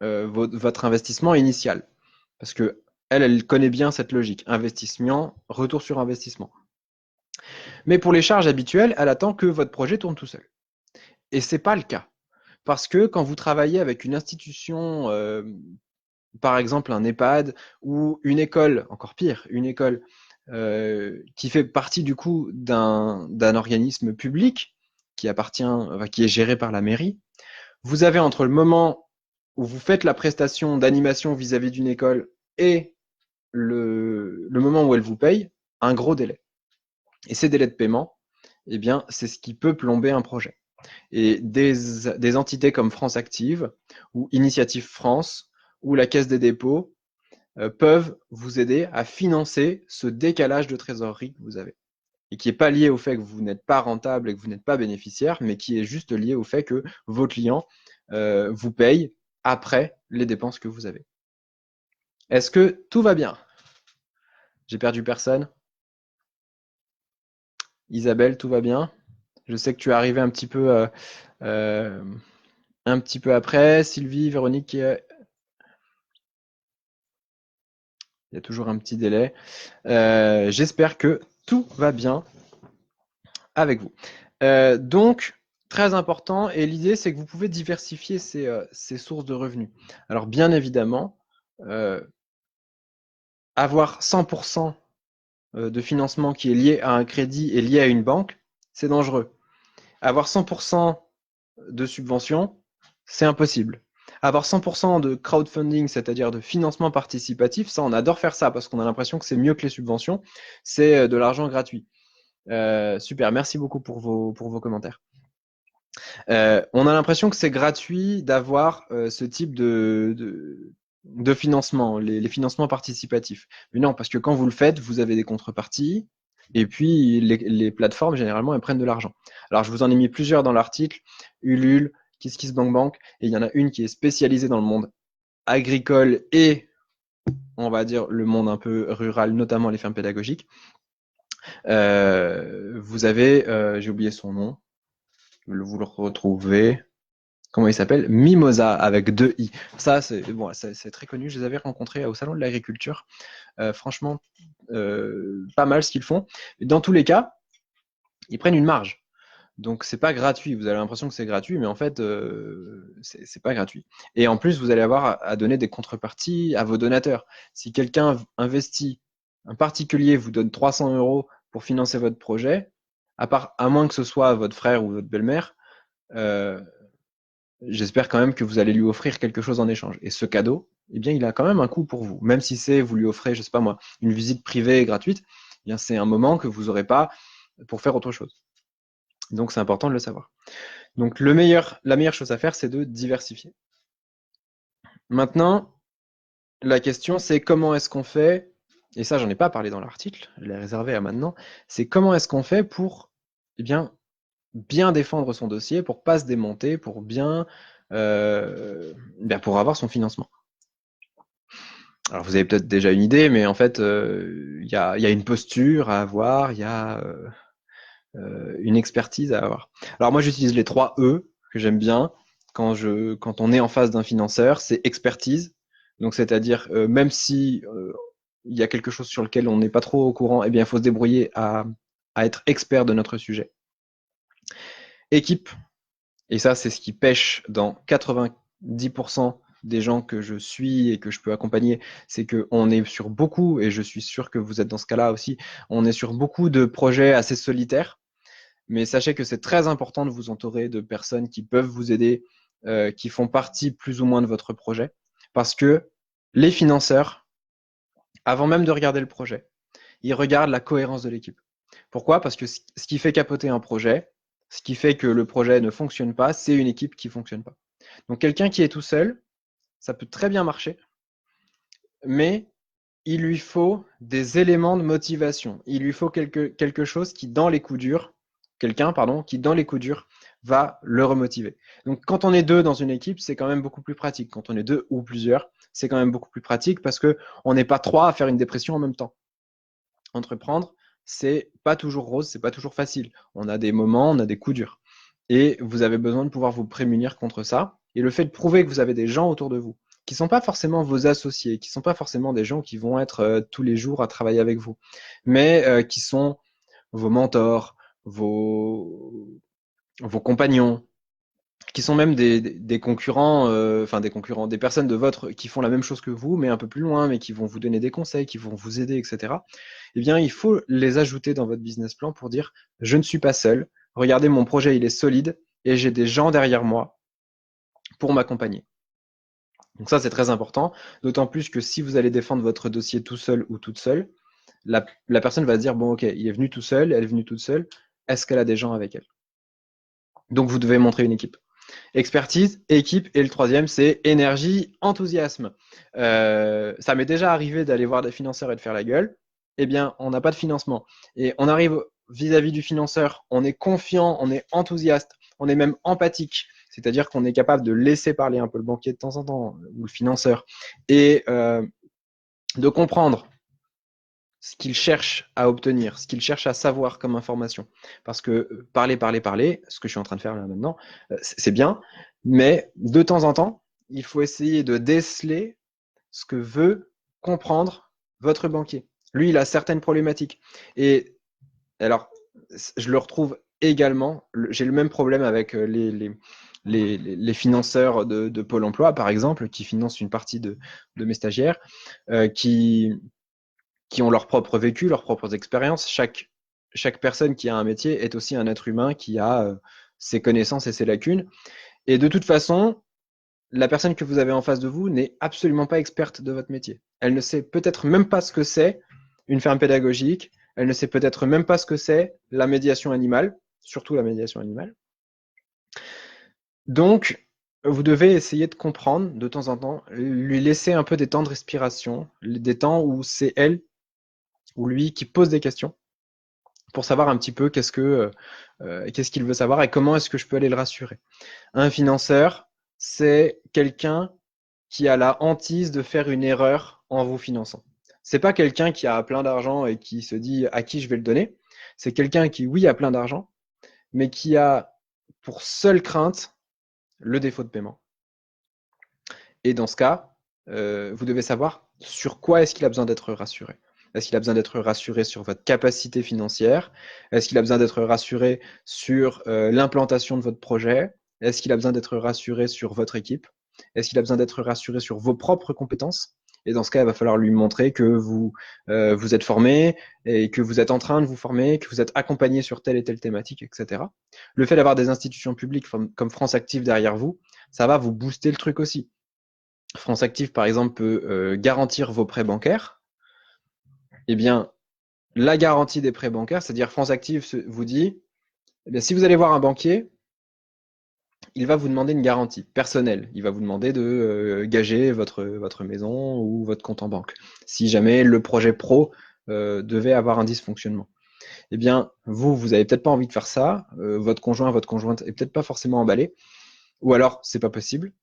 votre investissement initial. Parce que elle connaît bien cette logique. Investissement, retour sur investissement. Mais pour les charges habituelles, elle attend que votre projet tourne tout seul. Et ce n'est pas le cas. Parce que quand vous travaillez avec une institution, par exemple un EHPAD ou une école, encore pire, une école qui fait partie du coup d'un organisme public qui est géré par la mairie, vous avez entre le moment où vous faites la prestation d'animation vis-à-vis d'une école et le moment où elle vous paye, un gros délai. Et ces délais de paiement, eh bien, c'est ce qui peut plomber un projet. Et des entités comme France Active ou Initiative France ou la Caisse des dépôts peuvent vous aider à financer ce décalage de trésorerie que vous avez. Et qui n'est pas lié au fait que vous n'êtes pas rentable et que vous n'êtes pas bénéficiaire, mais qui est juste lié au fait que vos clients vous payent après les dépenses que vous avez. Est-ce que tout va bien? J'ai perdu personne? Isabelle, tout va bien? Je sais que tu es arrivé un petit peu après. Sylvie, Véronique, il y a toujours un petit délai. J'espère que tout va bien avec vous. Donc, très important, et l'idée, c'est que vous pouvez diversifier ces sources de revenus. Alors, bien évidemment, avoir 100% de financement qui est lié à un crédit et lié à une banque, c'est dangereux. Avoir 100% de subvention, c'est impossible. Avoir 100% de crowdfunding, c'est-à-dire de financement participatif, ça, on adore faire ça parce qu'on a l'impression que c'est mieux que les subventions. C'est de l'argent gratuit. Super, merci beaucoup pour vos commentaires. On a l'impression que c'est gratuit d'avoir ce type de financement, les financements participatifs. Mais non, parce que quand vous le faites, vous avez des contreparties. Et puis, les plateformes, généralement, elles prennent de l'argent. Alors, je vous en ai mis plusieurs dans l'article. Ulule, KissKissBankBank. Et il y en a une qui est spécialisée dans le monde agricole et, on va dire, le monde un peu rural, notamment les fermes pédagogiques. Vous avez, j'ai oublié son nom, vous le retrouvez. Comment il s'appelle? Mimosa avec 2 i. Ça, c'est bon, c'est très connu. Je les avais rencontrés au salon de l'agriculture. Franchement, pas mal ce qu'ils font. Dans tous les cas, Ils prennent une marge. Donc, c'est pas gratuit. Vous avez l'impression que c'est gratuit, mais en fait, c'est pas gratuit. Et en plus, vous allez avoir à donner des contreparties à vos donateurs. Si quelqu'un investit, un particulier vous donne 300 € pour financer votre projet, à moins que ce soit votre frère ou votre belle-mère, euh, j'espère quand même que vous allez lui offrir quelque chose en échange. Et ce cadeau, eh bien, il a quand même un coût pour vous. Même si vous lui offrez, je sais pas moi, une visite privée gratuite, eh bien, c'est un moment que vous n'aurez pas pour faire autre chose. Donc, c'est important de le savoir. Donc, la meilleure chose à faire, c'est de diversifier. Maintenant, la question, c'est comment est-ce qu'on fait, et ça, j'en ai pas parlé dans l'article, je l'ai réservé à maintenant, c'est comment est-ce qu'on fait pour, eh bien défendre son dossier, pour pas se démonter, pour pour avoir son financement. Alors, vous avez peut-être déjà une idée, mais en fait, il y a une posture à avoir, il y a une expertise à avoir. Alors moi, j'utilise les 3 E que j'aime bien quand on est en face d'un financeur, c'est expertise. Donc, c'est-à-dire, même si il y a quelque chose sur lequel on n'est pas trop au courant, eh bien, il faut se débrouiller à être expert de notre sujet. Équipe, et ça, c'est ce qui pêche dans 90% des gens que je suis et que je peux accompagner, c'est qu'on est sur beaucoup, et je suis sûr que vous êtes dans ce cas-là aussi, on est sur beaucoup de projets assez solitaires. Mais sachez que c'est très important de vous entourer de personnes qui peuvent vous aider, qui font partie plus ou moins de votre projet. Parce que les financeurs, avant même de regarder le projet, ils regardent la cohérence de l'équipe. Pourquoi? Parce que ce qui fait capoter un projet, ce qui fait que le projet ne fonctionne pas, c'est une équipe qui ne fonctionne pas. Donc quelqu'un qui est tout seul, ça peut très bien marcher, mais il lui faut des éléments de motivation. Il lui faut quelque chose qui, dans les coups durs, quelqu'un, pardon, qui, dans les coups durs, va le remotiver. Donc, quand on est deux dans une équipe, c'est quand même beaucoup plus pratique. Quand on est deux ou plusieurs, c'est quand même beaucoup plus pratique parce que on n'est pas trois à faire une dépression en même temps. Entreprendre, c'est pas toujours rose, c'est pas toujours facile. On a des moments, on a des coups durs. Et vous avez besoin de pouvoir vous prémunir contre ça. Et le fait de prouver que vous avez des gens autour de vous qui ne sont pas forcément vos associés, qui ne sont pas forcément des gens qui vont être tous les jours à travailler avec vous, mais qui sont vos mentors, vos compagnons, qui sont même des concurrents, des concurrents, des personnes qui font la même chose que vous, mais un peu plus loin, mais qui vont vous donner des conseils, qui vont vous aider, etc. Eh bien, il faut les ajouter dans votre business plan pour dire, je ne suis pas seul, regardez, mon projet, il est solide, et j'ai des gens derrière moi pour m'accompagner. Donc ça, c'est très important, d'autant plus que si vous allez défendre votre dossier tout seul ou toute seule, la personne va se dire, bon, ok, il est venu tout seul, elle est venue toute seule, est-ce qu'elle a des gens avec elle? Donc, vous devez montrer une équipe. Expertise, équipe, et le troisième, c'est énergie, enthousiasme. Ça m'est déjà arrivé d'aller voir des financeurs et de faire la gueule. Eh bien, on n'a pas de financement. Et on arrive vis-à-vis du financeur, on est confiant, on est enthousiaste, on est même empathique. C'est-à-dire qu'on est capable de laisser parler un peu le banquier de temps en temps, ou le financeur, et de comprendre ce qu'il cherche à obtenir, ce qu'il cherche à savoir comme information. Parce que parler, ce que je suis en train de faire là maintenant, c'est bien, mais de temps en temps, il faut essayer de déceler ce que veut comprendre votre banquier. Lui, il a certaines problématiques. Et alors, je le retrouve également, j'ai le même problème avec les financeurs de Pôle emploi, par exemple, qui financent une partie de mes stagiaires, qui ont leur propre vécu, leurs propres expériences. Chaque personne qui a un métier est aussi un être humain qui a ses connaissances et ses lacunes. Et de toute façon, la personne que vous avez en face de vous n'est absolument pas experte de votre métier. Elle ne sait peut-être même pas ce que c'est une ferme pédagogique. Elle ne sait peut-être même pas ce que c'est la médiation animale, surtout la médiation animale. Donc, vous devez essayer de comprendre de temps en temps, lui laisser un peu des temps de respiration, des temps où c'est elle ou lui qui pose des questions pour savoir un petit peu qu'est-ce qu'il veut savoir et comment est-ce que je peux aller le rassurer. Un financeur, c'est quelqu'un qui a la hantise de faire une erreur en vous finançant. C'est pas quelqu'un qui a plein d'argent et qui se dit à qui je vais le donner. C'est quelqu'un qui, oui, a plein d'argent, mais qui a pour seule crainte le défaut de paiement. Et dans ce cas, vous devez savoir sur quoi est-ce qu'il a besoin d'être rassuré. Est-ce qu'il a besoin d'être rassuré sur votre capacité financière? Est-ce qu'il a besoin d'être rassuré sur l'implantation de votre projet? Est-ce qu'il a besoin d'être rassuré sur votre équipe? Est-ce qu'il a besoin d'être rassuré sur vos propres compétences? Et dans ce cas, il va falloir lui montrer que vous êtes formé et que vous êtes en train de vous former, que vous êtes accompagné sur telle et telle thématique, etc. Le fait d'avoir des institutions publiques comme France Active derrière vous, ça va vous booster le truc aussi. France Active, par exemple, peut garantir vos prêts bancaires. Eh bien, la garantie des prêts bancaires, c'est-à-dire France Active vous dit, eh bien, si vous allez voir un banquier, il va vous demander une garantie personnelle. Il va vous demander de gager votre maison ou votre compte en banque. Si jamais le projet pro devait avoir un dysfonctionnement. Eh bien, vous n'avez peut-être pas envie de faire ça. Votre conjoint, votre conjointe est peut-être pas forcément emballé. Ou alors, c'est pas possible.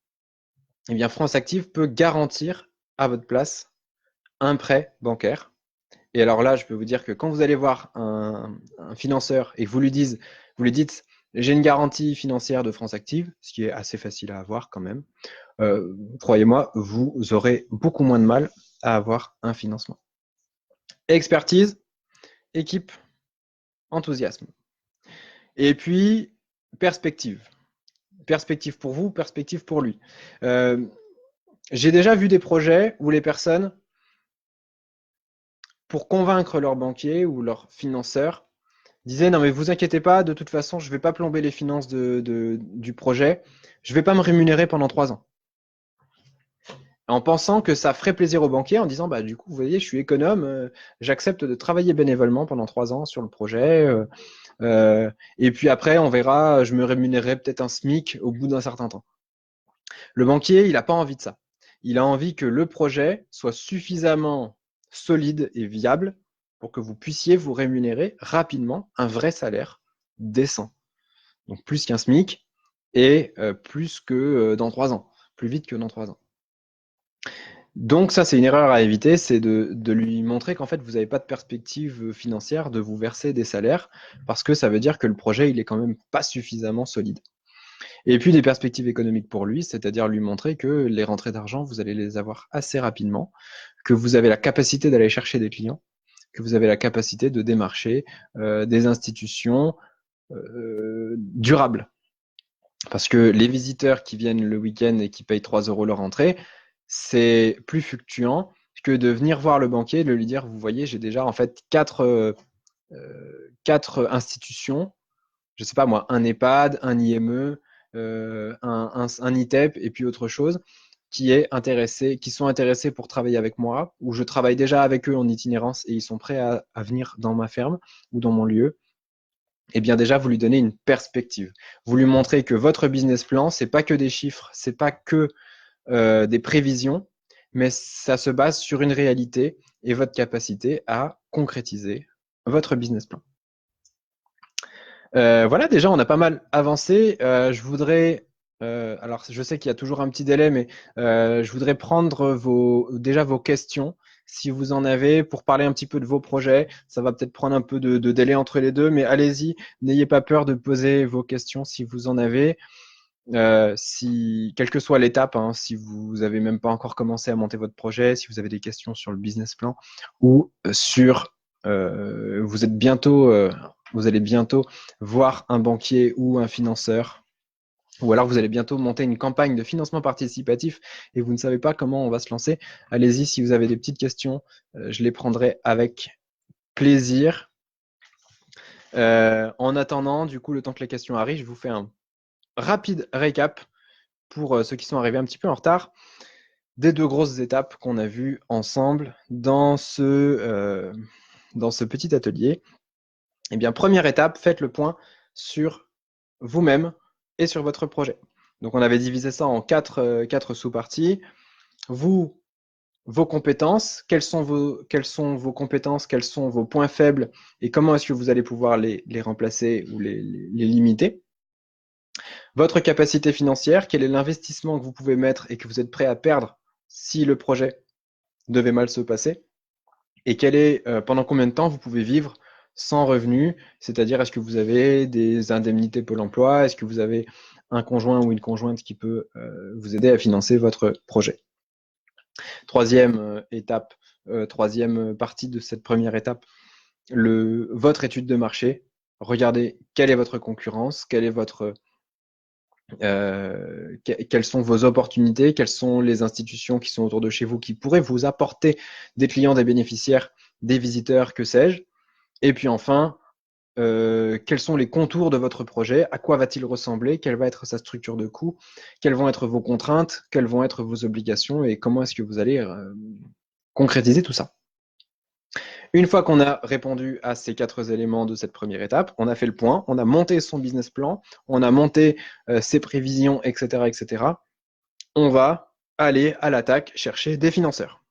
Eh bien, France Active peut garantir à votre place un prêt bancaire. Et alors là, je peux vous dire que quand vous allez voir un financeur et que vous lui dites, j'ai une garantie financière de France Active, ce qui est assez facile à avoir quand même, croyez-moi, vous aurez beaucoup moins de mal à avoir un financement. Expertise, équipe, enthousiasme. Et puis, perspective. Perspective pour vous, perspective pour lui. J'ai déjà vu des projets où les personnes, pour convaincre leur banquier ou leur financeur, disaient non mais vous inquiétez pas, de toute façon je ne vais pas plomber les finances du projet, je ne vais pas me rémunérer pendant 3 ans. En pensant que ça ferait plaisir au banquier, en disant bah du coup vous voyez je suis économe, j'accepte de travailler bénévolement pendant 3 ans sur le projet, et puis après on verra, je me rémunérerai peut-être un SMIC au bout d'un certain temps. Le banquier il n'a pas envie de ça. Il a envie que le projet soit suffisamment solide et viable pour que vous puissiez vous rémunérer rapidement un vrai salaire décent. Donc plus qu'un SMIC et plus que dans 3 ans, plus vite que dans 3 ans. Donc ça, c'est une erreur à éviter, c'est de lui montrer qu'en fait, vous n'avez pas de perspective financière de vous verser des salaires, parce que ça veut dire que le projet, il est quand même pas suffisamment solide. Et puis des perspectives économiques pour lui, c'est-à-dire lui montrer que les rentrées d'argent, vous allez les avoir assez rapidement, que vous avez la capacité d'aller chercher des clients, que vous avez la capacité de démarcher des institutions durables. Parce que les visiteurs qui viennent le week-end et qui payent 3 € leur entrée, c'est plus fluctuant que de venir voir le banquier et de lui dire, vous voyez, j'ai déjà en fait 4 institutions, je sais pas moi, un EHPAD, un IME, un ITEP et puis autre chose, qui sont intéressés pour travailler avec moi, ou je travaille déjà avec eux en itinérance et ils sont prêts à venir dans ma ferme ou dans mon lieu. Eh bien déjà, vous lui donnez une perspective. Vous lui montrez que votre business plan, c'est pas que des chiffres, c'est pas que des prévisions, mais ça se base sur une réalité et votre capacité à concrétiser votre business plan. Voilà, déjà, on a pas mal avancé. Je voudrais, alors je sais qu'il y a toujours un petit délai, mais je voudrais prendre déjà vos questions, si vous en avez, pour parler un petit peu de vos projets. Ça va peut-être prendre un peu de délai entre les deux, mais allez-y, n'ayez pas peur de poser vos questions si vous en avez. Quelle que soit l'étape, hein, si vous avez même pas encore commencé à monter votre projet, si vous avez des questions sur le business plan ou sur vous allez bientôt voir un banquier ou un financeur, ou alors vous allez bientôt monter une campagne de financement participatif et vous ne savez pas comment on va se lancer. Allez-y, si vous avez des petites questions, je les prendrai avec plaisir. En attendant, du coup, le temps que les questions arrivent, je vous fais un rapide récap pour ceux qui sont arrivés un petit peu en retard, des 2 grosses étapes qu'on a vues ensemble dans ce petit atelier. Eh bien, première étape, faites le point sur vous-même et sur votre projet. Donc, on avait divisé ça en 4 sous-parties. Vous, vos compétences, quelles sont vos compétences, quels sont vos points faibles et comment est-ce que vous allez pouvoir les remplacer ou les limiter. Votre capacité financière, quel est l'investissement que vous pouvez mettre et que vous êtes prêt à perdre si le projet devait mal se passer, et pendant combien de temps vous pouvez vivre sans revenu, c'est-à-dire est-ce que vous avez des indemnités Pôle emploi, est-ce que vous avez un conjoint ou une conjointe qui peut vous aider à financer votre projet. Troisième étape, troisième partie de cette première étape, votre étude de marché. Regardez quelle est votre concurrence, quelle est quelles sont vos opportunités, quelles sont les institutions qui sont autour de chez vous qui pourraient vous apporter des clients, des bénéficiaires, des visiteurs, que sais-je. Et puis enfin, quels sont les contours de votre projet, à quoi va-t-il ressembler, quelle va être sa structure de coût, quelles vont être vos contraintes, quelles vont être vos obligations et comment est-ce que vous allez concrétiser tout ça. Une fois qu'on a répondu à ces 4 éléments de cette première étape, on a fait le point, on a monté son business plan, on a monté ses prévisions, etc., etc. On va aller à l'attaque chercher des financeurs.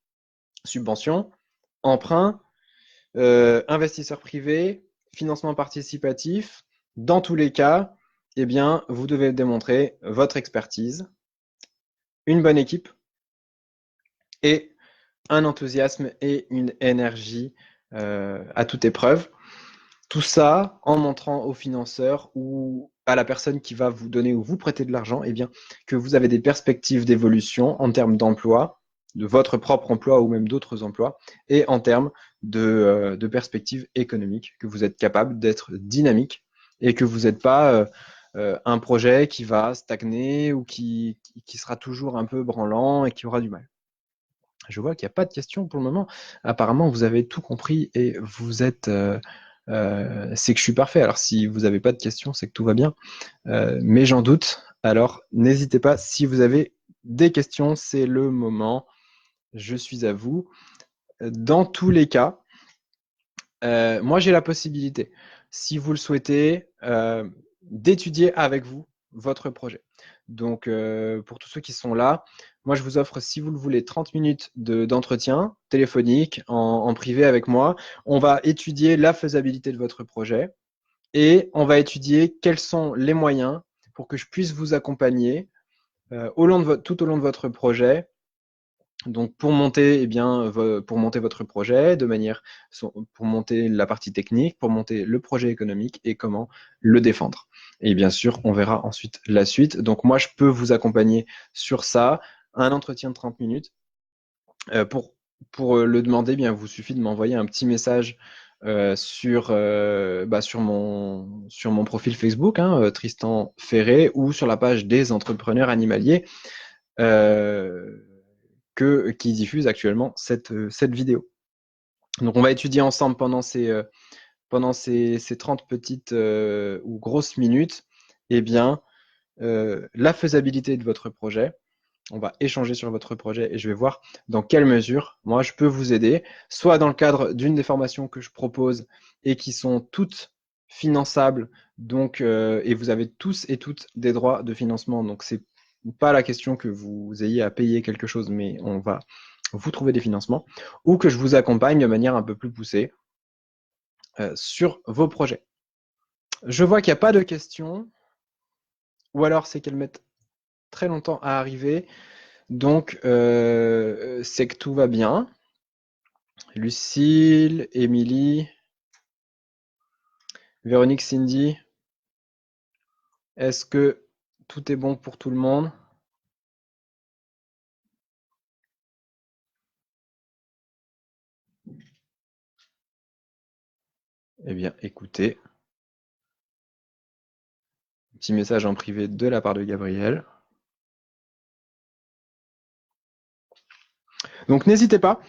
Subventions, emprunts, investisseurs privés, financement participatif. Dans tous les cas, eh bien, vous devez démontrer votre expertise, une bonne équipe et un enthousiasme et une énergie à toute épreuve. Tout ça en montrant aux financeurs ou à la personne qui va vous donner ou vous prêter de l'argent, eh bien, que vous avez des perspectives d'évolution en termes d'emploi, de votre propre emploi ou même d'autres emplois, et en termes de perspectives économiques, que vous êtes capable d'être dynamique et que vous n'êtes pas un projet qui va stagner ou qui sera toujours un peu branlant et qui aura du mal. Je vois qu'il n'y a pas de questions pour le moment. Apparemment, vous avez tout compris et vous êtes... c'est que je suis parfait. Alors, si vous n'avez pas de questions, c'est que tout va bien. Mais j'en doute. Alors, n'hésitez pas. Si vous avez des questions, c'est le moment. Je suis à vous. Dans tous les cas, moi, j'ai la possibilité, si vous le souhaitez, d'étudier avec vous votre projet. Donc, pour tous ceux qui sont là, moi, je vous offre, si vous le voulez, 30 minutes d'entretien téléphonique en privé avec moi. On va étudier la faisabilité de votre projet et on va étudier quels sont les moyens pour que je puisse vous accompagner tout au long de votre projet. Donc pour monter, eh bien, pour monter votre projet de manière, pour monter la partie technique, pour monter le projet économique et comment le défendre. Et bien sûr, on verra ensuite la suite. Donc moi, je peux vous accompagner sur ça, un entretien de 30 minutes. Pour le demander, eh bien, vous suffit de m'envoyer un petit message sur mon profil Facebook, hein, Tristan Ferré, ou sur la page des entrepreneurs animaliers. Qui diffuse actuellement cette vidéo. Donc on va étudier ensemble pendant ces 30 petites ou grosses minutes, eh bien, la faisabilité de votre projet. On va échanger sur votre projet et je vais voir dans quelle mesure moi je peux vous aider, soit dans le cadre d'une des formations que je propose et qui sont toutes finançables, donc et vous avez tous et toutes des droits de financement, donc c'est pas la question que vous ayez à payer quelque chose, mais on va vous trouver des financements, ou que je vous accompagne de manière un peu plus poussée sur vos projets. Je vois qu'il n'y a pas de questions, ou alors c'est qu'elles mettent très longtemps à arriver, donc c'est que tout va bien. Lucille, Émilie, Véronique, Cindy, est-ce que tout est bon pour tout le monde? Eh bien, écoutez, petit message en privé de la part de Gabriel. Donc, n'hésitez pas.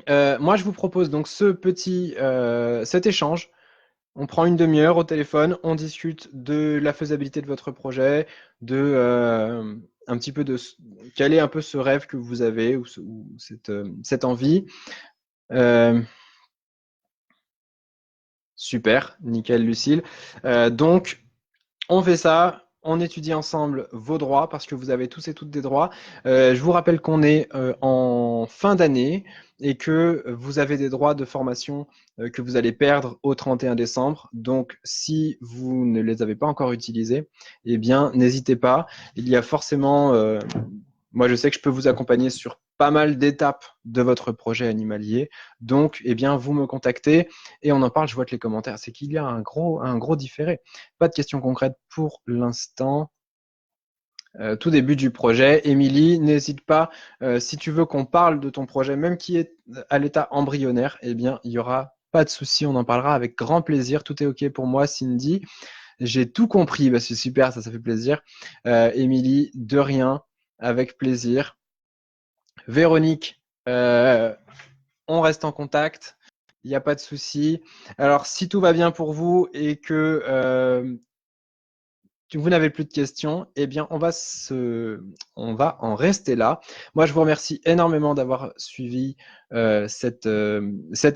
Moi, je vous propose donc cet échange. On prend une demi-heure au téléphone, on discute de la faisabilité de votre projet, un petit peu de quel est un peu ce rêve que vous avez ou cette envie. Super, nickel Lucille. Donc, on fait ça, on étudie ensemble vos droits parce que vous avez tous et toutes des droits. Je vous rappelle qu'on est en fin d'année et que vous avez des droits de formation que vous allez perdre au 31 décembre. Donc, si vous ne les avez pas encore utilisés, eh bien, n'hésitez pas. Il y a forcément moi, je sais que je peux vous accompagner sur pas mal d'étapes de votre projet animalier. Donc, eh bien, vous me contactez et on en parle. Je vois que les commentaires, c'est qu'il y a un gros différé. Pas de questions concrètes pour l'instant. tout début du projet. Émilie, n'hésite pas, si tu veux qu'on parle de ton projet, même qui est à l'état embryonnaire, eh bien, il y aura pas de souci, on en parlera avec grand plaisir. Tout est OK pour moi, Cindy. J'ai tout compris, bah, c'est super, ça fait plaisir. Émilie, de rien, avec plaisir. Véronique, on reste en contact, il n'y a pas de souci. Alors, si tout va bien pour vous et que vous n'avez plus de questions, eh bien, on va en rester là. Moi, je vous remercie énormément d'avoir suivi cet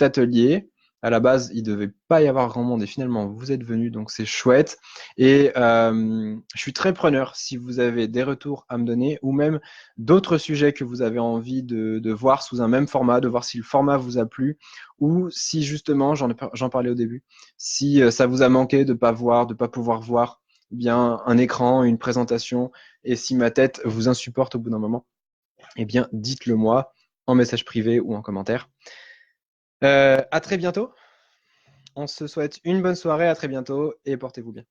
atelier. À la base, il ne devait pas y avoir grand monde et finalement, vous êtes venus, donc c'est chouette. Et je suis très preneur si vous avez des retours à me donner ou même d'autres sujets que vous avez envie de voir sous un même format, de voir si le format vous a plu ou si justement, j'en parlais au début, si ça vous a manqué de ne pas voir, de ne pas pouvoir voir bien un écran, une présentation, et si ma tête vous insupporte au bout d'un moment, eh bien dites-le moi en message privé ou en commentaire. À très bientôt. On se souhaite une bonne soirée, à très bientôt et portez-vous bien.